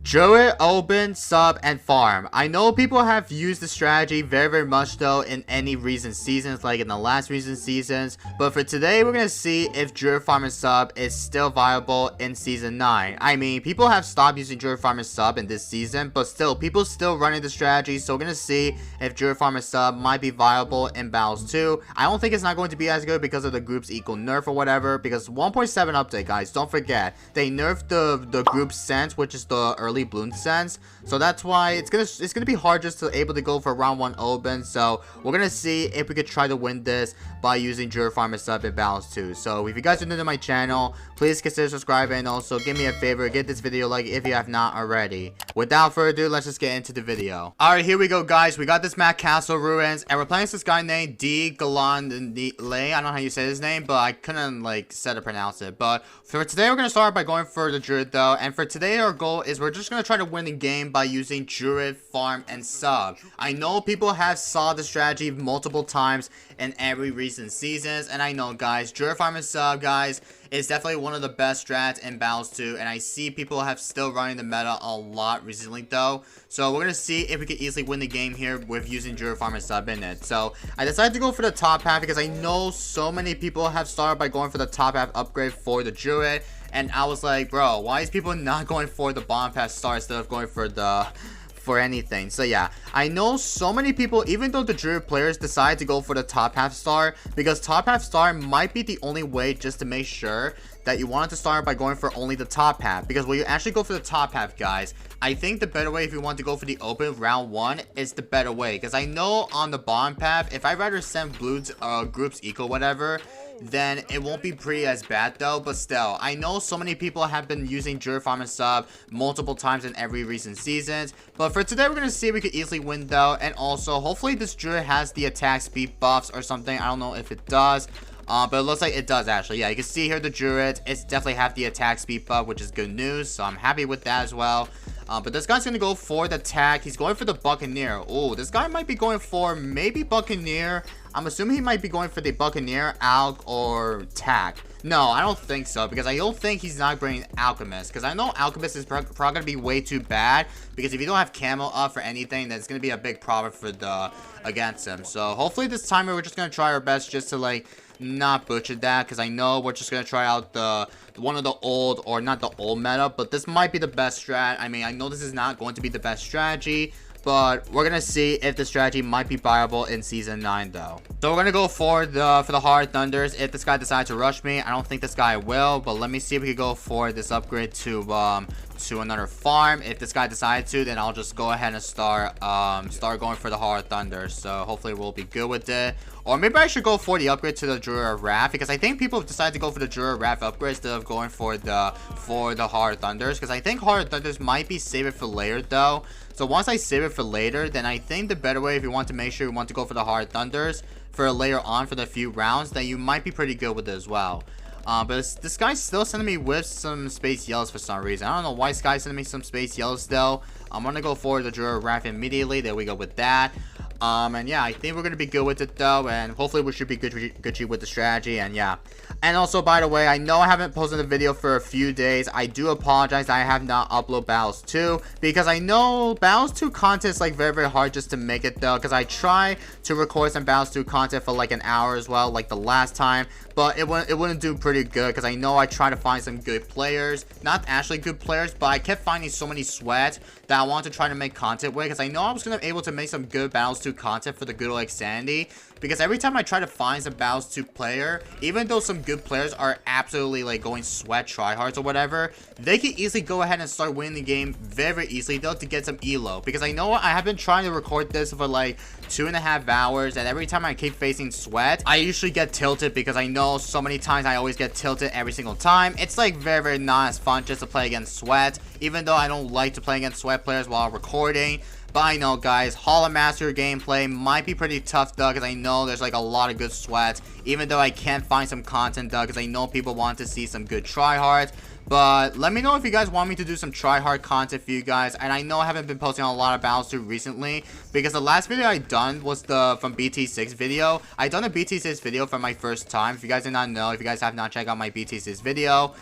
Druid, open, sub, and farm. I know people have used the strategy very much though in any recent seasons, like in the last recent seasons, but for today we're gonna see if Druid farm and sub is still viable in season 9. I mean, people have stopped using Druid farm and sub in this season, but still, people still running the strategy, so we're gonna see if Druid farm and sub might be viable in Battles 2. I don't think it's not going to be as good because of the groups equal nerf or whatever, because 1.7 update, guys, don't forget, they nerfed the group sense, which is the early Bloons sense, so that's why it's gonna be hard just to able to go for round 1 open. So we're gonna see if we could try to win this by using Druid farm and sub in Battles 2. So if you guys are new to my channel, please consider subscribing, and also give me a favor, get this video a like if you have not already. Without further ado, let's just get into the video. Alright, here we go, guys. We got this map Castle Ruins, and we're playing this guy named D Galan Lay. I don't know how you say his name, but I couldn't like set to pronounce it. But for today, we're gonna start by going for the Druid though, and for today our goal is we're just gonna try to win the game by using Druid, farm, and sub. I know people have saw the strategy multiple times in every recent seasons, and I know, guys, Druid, farm, and sub, guys, is definitely one of the best strats in Battles 2, and I see people have still running the meta a lot recently though. So we're gonna see if we can easily win the game here with using Druid, farm, and sub in it. So I decided to go for the top half because I know so many people have started by going for the top half upgrade for the Druid. And I was like, bro, why is people not going for the bottom pass star instead of going for anything? So yeah, I know so many people, even though the Druid players decide to go for the top half star, because top half star might be the only way just to make sure that you wanted to start by going for only the top half. Because when you actually go for the top half, guys, I think the better way if you want to go for the open round 1 is the better way. Because I know on the bottom path, if I'd rather send Bloons groups equal whatever, then it won't be pretty as bad though. But still, I know so many people have been using Druid farm and sub multiple times in every recent seasons, but for today we're gonna see if we could easily win though. And also hopefully this Druid has the attack speed buffs or something. I don't know if it does, but it looks like it does actually. Yeah, you can see here the Druid, it's definitely have the attack speed buff, which is good news, so I'm happy with that as well. But this guy's gonna go for the attack. He's going for the Buccaneer. Oh, this guy might be going for maybe Buccaneer. I'm assuming he might be going for the Buccaneer, Alch, or Tack. No, I don't think so, because I don't think he's not bringing Alchemist, because I know Alchemist is probably gonna be way too bad, because if you don't have camo up for anything, that's gonna be a big problem for the against him. So hopefully this time we're just gonna try our best just to like not butcher that, because I know we're just gonna try out the one of the old, or not the old meta, but this might be the best strat. I mean, I know this is not going to be the best strategy, but we're gonna see if the strategy might be viable in season 9 though. So we're gonna go for the hard thunders if this guy decides to rush me. I don't think this guy will, but let me see if we can go for this upgrade to another farm. If this guy decides to, then I'll just go ahead and start going for the hard thunder. So hopefully we'll be good with it. Or maybe I should go for the upgrade to the Druid Wrath, because I think people have decided to go for the Druid Wrath upgrade instead of going for the hard thunders, because I think hard thunders might be saved for later though. So once I save it for later, then I think the better way, if you want to make sure you want to go for the hard thunders for later on for the few rounds, then you might be pretty good with it as well. But this guy's still sending me with some space yellows for some reason. I don't know why this guy's sending me some space yellows still. I'm gonna go for the Druid Wrath immediately. There we go with that. And yeah, I think we're gonna be good with it though, and hopefully we should be good with the strategy. And yeah, and also, by the way, I know I haven't posted a video for a few days. I do apologize that I have not uploaded Battles 2, because I know Battles 2 content is like very hard just to make it though, because I try to record some Battles 2 content for like an hour as well, like the last time, but it wouldn't do pretty good, because I know I try to find some good players, not actually good players, but I kept finding so many sweats that I wanted to try to make content with, because I know I was gonna be able to make some good Battles 2 content for the good old Sandy. Because every time I try to find some Battles 2 player, even though some good players are absolutely like going sweat tryhards or whatever, they can easily go ahead and start winning the game very easily though to get some elo. Because I know I have been trying to record this for like 2.5 hours, and every time I keep facing sweat, I usually get tilted, because I know so many times I always get tilted every single time. It's like very not as fun just to play against sweat, even though I don't like to play against sweat players while recording. But I know, guys, Hollow Master gameplay might be pretty tough though, because I know there's like a lot of good sweats, even though I can't find some content though, because I know people want to see some good tryhards. But let me know if you guys want me to do some try-hard content for you guys. And I know I haven't been posting a lot of Battles 2 recently, because the last video I done was the from BT6 video. I done a BT6 video for my first time. If you guys did not know, if you guys have not checked out my BT6 video,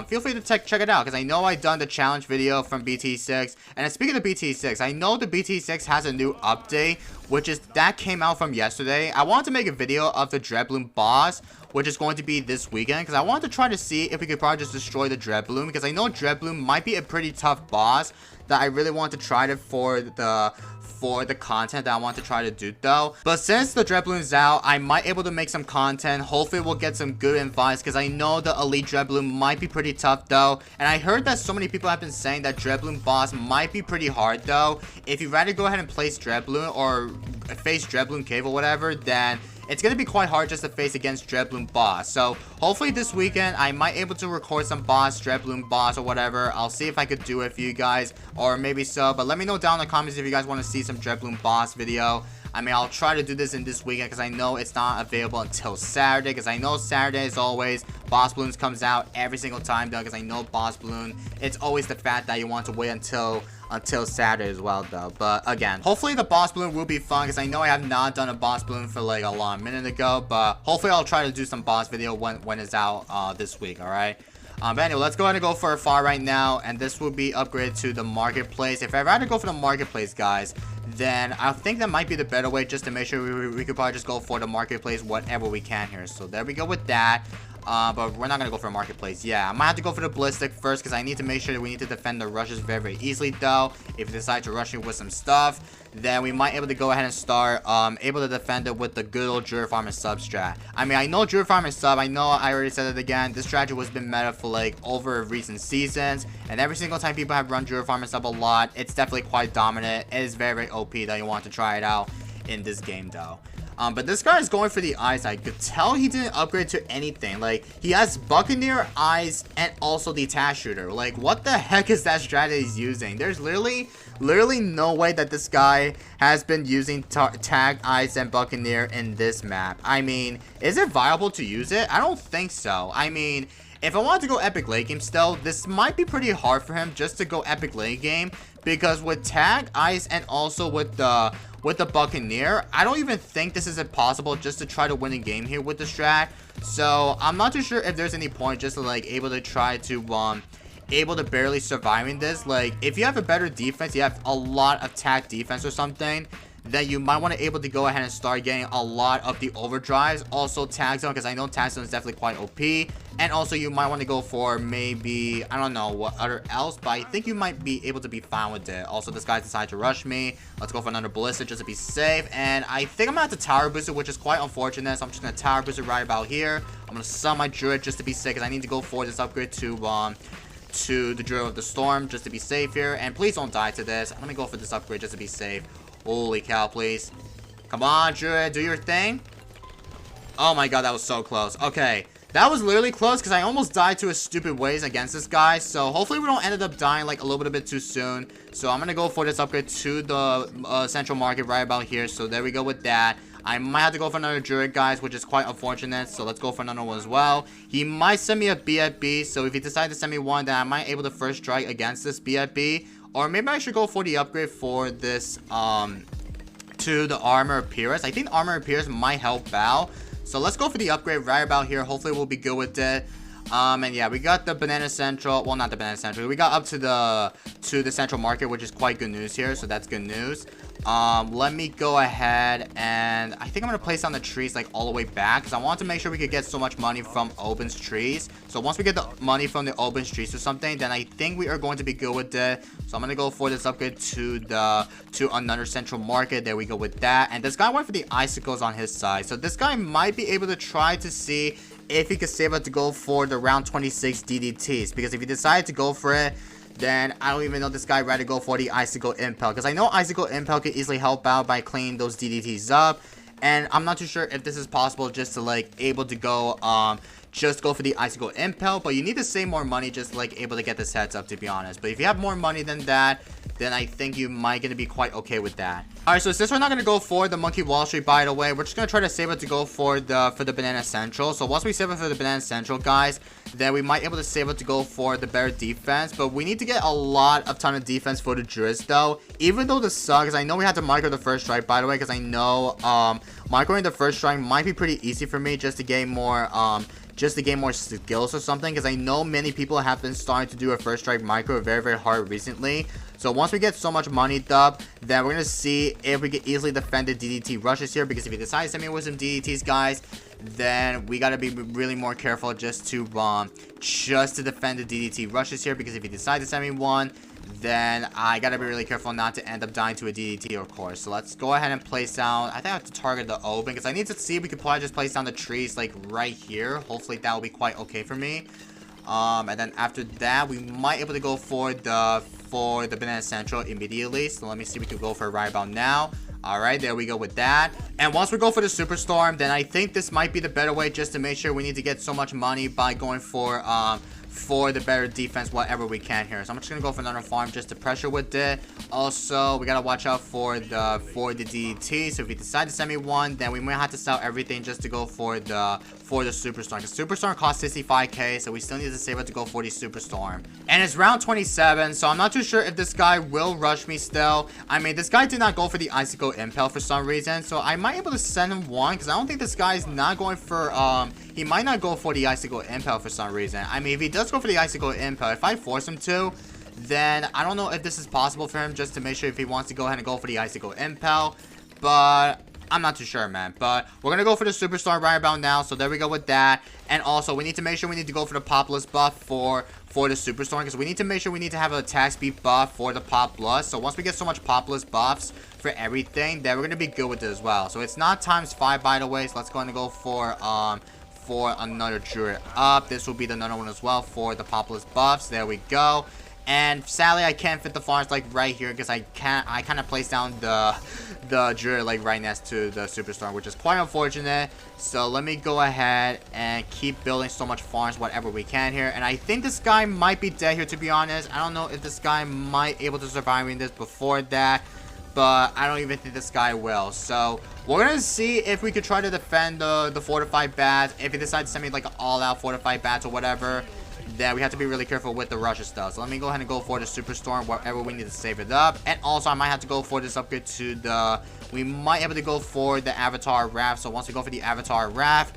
feel free to check it out, because I know I done the challenge video from BT6. And speaking of BT6, I know the BT6 has a new update, which is that came out from yesterday. I wanted to make a video of the Dreadbloom boss, which is going to be this weekend, because I wanted to try to see if we could probably just destroy the Dreadbloom, because I know Dreadbloom might be a pretty tough boss that I really want to try it for the content that I want to try to do though. But since the Dreadbloom's out, I might able to make some content. Hopefully we'll get some good advice, because I know the elite Dreadbloom might be pretty tough though. And I heard that so many people have been saying that Dreadbloom boss might be pretty hard though. If you'd rather go ahead and place Dreadbloom or face Dreadbloom cave or whatever, then it's going to be quite hard just to face against Dreadbloom boss. So hopefully this weekend I might able to record some boss, Dreadbloom boss or whatever. I'll see if I could do it for you guys, or maybe so. But let me know down in the comments if you guys want to see some Dreadbloom boss video. I mean, I'll try to do this in this weekend, because I know it's not available until Saturday, because I know Saturday is always Boss Bloons comes out every single time though, because I know Boss Bloon, it's always the fact that you want to wait until Saturday as well though. But again, hopefully the Boss Bloon will be fun, because I know I have not done a Boss Bloon for like a long minute ago, but hopefully I'll try to do some boss video when it's out this week. All right. But anyway, let's go ahead and go for a far right now, and this will be upgraded to the marketplace. If I'd rather go for the marketplace, guys, then I think that might be the better way, just to make sure we could probably just go for the marketplace whatever we can here. So there we go with that. But we're not gonna go for a marketplace. Yeah, I might have to go for the ballistic first, because I need to make sure that we need to defend the rushes very, very easily though. If we decide to rush it with some stuff, then we might able to go ahead and start able to defend it with the good old Druid Farmer sub strat. I mean, I know Druid Farmer sub, I know I already said it again, this strategy was been meta for like over recent seasons, and every single time people have run Druid Farmer sub a lot, it's definitely quite dominant. It is very, very OP that you want to try it out in this game though. But this guy is going for the eyes. I could tell he didn't upgrade to anything. Like, he has Buccaneer, eyes, and also the attack shooter. Like, what the heck is that strategy he's using? There's literally no way that this guy has been using tag, eyes, and Buccaneer in this map. I mean, is it viable to use it? I don't think so. I mean, if I wanted to go epic late game still, this might be pretty hard for him just to go epic late game, because with tag, eyes, and also with the Buccaneer, I don't even think this is impossible just to try to win a game here with the strat. So I'm not too sure if there's any point just to like able to try to able to barely surviving this. Like, if you have a better defense, you have a lot of tag defense or something, then you might want to able to go ahead and start getting a lot of the overdrives. Also tag zone, because I know tag zone is definitely quite OP. And also you might want to go for maybe, I don't know what other else, but I think you might be able to be fine with it. Also, this guy decided to rush me. Let's go for another ballistic just to be safe. And I think I'm gonna have to tower boost it, which is quite unfortunate. So I'm just gonna tower boost it right about here. I'm gonna summon my Druid just to be safe, because I need to go for this upgrade to the Druid of the Storm just to be safe here. And please don't die to this. Let me go for this upgrade just to be safe. Holy cow, please. Come on, Druid, do your thing. Oh my god, that was so close. Okay, that was literally close, because I almost died to a stupid ways against this guy. So hopefully we don't end up dying like a little bit too soon. So I'm gonna go for this upgrade to the central market right about here. So there we go with that. I might have to go for another Druid, guys, which is quite unfortunate. So let's go for another one as well. He might send me a BFB. So if he decides to send me one, then I might able to first strike against this BFB. Or maybe I should go for the upgrade for this to the Armor of Pierce. I think Armor of Pierce might help out. So let's go for the upgrade right about here. Hopefully we'll be good with it. And yeah, we got the Banana Central. Well, not the Banana Central. We got up to the Central Market, which is quite good news here. So that's good news. Let me go ahead and I think I'm gonna place on the trees like all the way back, because I want to make sure we could get so much money from Oben's trees. So once we get the money from the Oben's trees or something, then I think we are going to be good with it. So I'm gonna go for this upgrade to another Central Market. There we go with that. And this guy went for the icicles on his side. So this guy might be able to try to see if he could save up to go for the round 26 DDTs, because if he decided to go for it, then I don't even know this guy rather go for the Icicle Impel, because I know Icicle Impel could easily help out by cleaning those DDTs up. And I'm not too sure if this is possible just to like able to go just go for the Icicle Impel, but you need to save more money just like able to get this heads up, to be honest. But if you have more money than that, then I think you might gonna be quite okay with that. Alright, so since we're not gonna go for the Monkey Wall Street, by the way, we're just gonna try to save it to go for the Banana Central. So once we save it for the Banana Central, guys, then we might be able to save it to go for the better defense. But we need to get a ton of defense for the Druids though. Even though this sucks, I know we had to micro the first strike, by the way, because I know microing the first strike might be pretty easy for me just to gain more just to gain more skills or something, because I know many people have been starting to do a first strike micro very hard recently. So once we get so much money up, then we're gonna see if we can easily defend the DDT rushes here, because if he decides to send me with some DDTs, guys, then we gotta be really more careful just to defend the DDT rushes here, because if he decides to send me one, then I gotta be really careful not to end up dying to a DDT, of course. So let's go ahead and place down, I think I have to target the open, because I need to see if we could probably just place down the trees like right here. Hopefully that will be quite okay for me. And then after that, we might be able to go for the banana central immediately. So let me see if we can go for it right about now. Alright, there we go with that. And once we go for the superstorm, then I think this might be the better way, just to make sure we need to get so much money by going for the better defense whatever we can here. So I'm just gonna go for another farm just to pressure with it. Also, we gotta watch out for the DDT. So if we decide to send me one, then we might have to sell everything just to go for the superstorm, because superstorm costs 65k, so we still need to save it to go for the superstorm. And it's round 27, so I'm not too sure if this guy will rush me still. I mean, this guy did not go for the icicle impel for some reason, so I might be able to send him one, because I don't think this guy is not going for he might not go for the icicle impel for some reason. I mean, if he does go for the icicle impel, if I force him to, then I don't know if this is possible for him, just to make sure if he wants to go ahead and go for the icicle impel, but I'm not too sure, man. But we're gonna go for the superstar right about now, so there we go with that. And also, we need to make sure we need to go for the Populous buff for the superstorm, because we need to make sure we need to have an attack speed buff for the Populous. So once we get so much Populous buffs for everything, then we're gonna be good with it as well. So it's not ×5, by the way, so let's go and go for another Druid up. This will be the another one as well for the Populous buffs. There we go. And sadly, I can't fit the farms like right here, because I kind of placed down the Druid like right next to the superstorm, which is quite unfortunate. So let me go ahead and keep building so much farms whatever we can here. And I think this guy might be dead here, to be honest. I don't know if this guy might able to survive me in this before that, but I don't even think this guy will. So we're gonna see if we could try to defend the fortified bats. If he decides to send me like an all-out fortified bats or whatever, then we have to be really careful with the rushes stuff. So let me go ahead and go for the superstorm wherever we need to save it up. And also, I might have to go for this upgrade to the, we might be able to go for the avatar raft. So once we go for the avatar raft,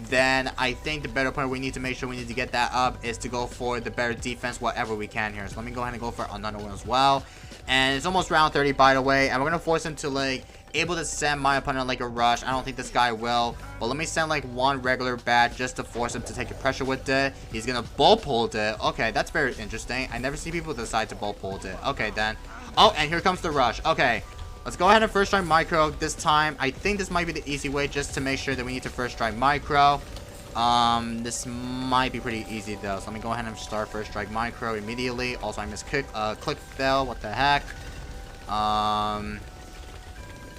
then I think the better point we need to make sure we need to get that up is to go for the better defense whatever we can here. So let me go ahead and go for another one as well. And it's almost round 30, by the way, and we're gonna force him to like able to send my opponent like a rush. I don't think this guy will, but let me send like one regular bat just to force him to take a pressure with it. He's gonna bull pull it. Okay, that's very interesting. I never see people decide to bull pull it. Okay, then. Oh, and here comes the rush. Okay, let's go ahead and first try micro this time. I think this might be the easy way, just to make sure that we need to first try micro. This might be pretty easy though, so let me go ahead and start first strike micro immediately. Also, I missed click bell. What the heck?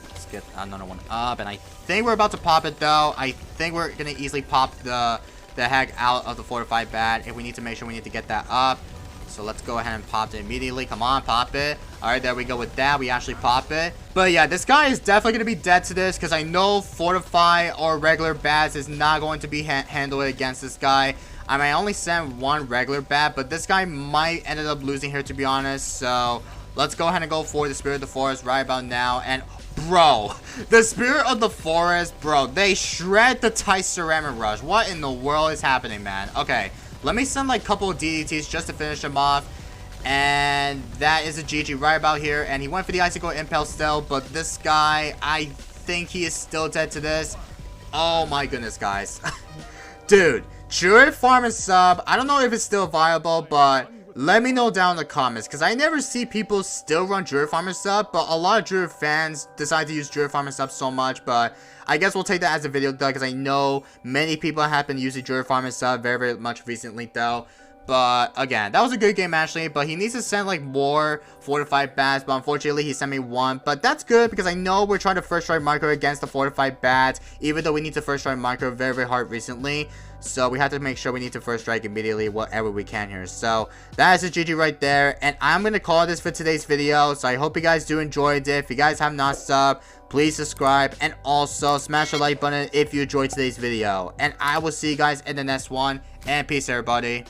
Let's get another one up, and I think we're about to pop it though. I think we're gonna easily pop the heck out of the fortified bat. If we need to make sure we need to get that up, so let's go ahead and pop it immediately. Come on, pop it. All right, there we go with that. We actually pop it. But yeah, this guy is definitely going to be dead to this, because I know fortify or regular bats is not going to be handled against this guy. I mean, I only sent one regular bat, but this guy might end up losing here, to be honest. So let's go ahead and go for the Spirit of the Forest right about now. And bro, the Spirit of the Forest, bro, they shred the Tight Ceramic Rush. What in the world is happening, man? Okay, let me send like a couple of DDTs just to finish him off. And that is a GG right about here. And he went for the Icicle Impel still, but this guy, I think he is still dead to this. Oh my goodness, guys. Dude, Druid farm and sub, I don't know if it's still viable, but let me know down in the comments, because I never see people still run Druid farm and sub, but a lot of Druid fans decide to use Druid farm and sub so much. But I guess we'll take that as a video though, because I know many people have been using Druid farm and sub very much recently though. But again, that was a good game actually, but he needs to send like more fortified bats, but unfortunately he sent me one. But that's good, because I know we're trying to first try micro against the fortified bats, even though we need to first try micro very hard recently. So we have to make sure we need to first strike immediately whatever we can here. So that is a GG right there, and I'm gonna call this for today's video. So I hope you guys do enjoyed it. If you guys have not subbed, please subscribe, and also smash the like button if you enjoyed today's video. And I will see you guys in the next one, and peace everybody.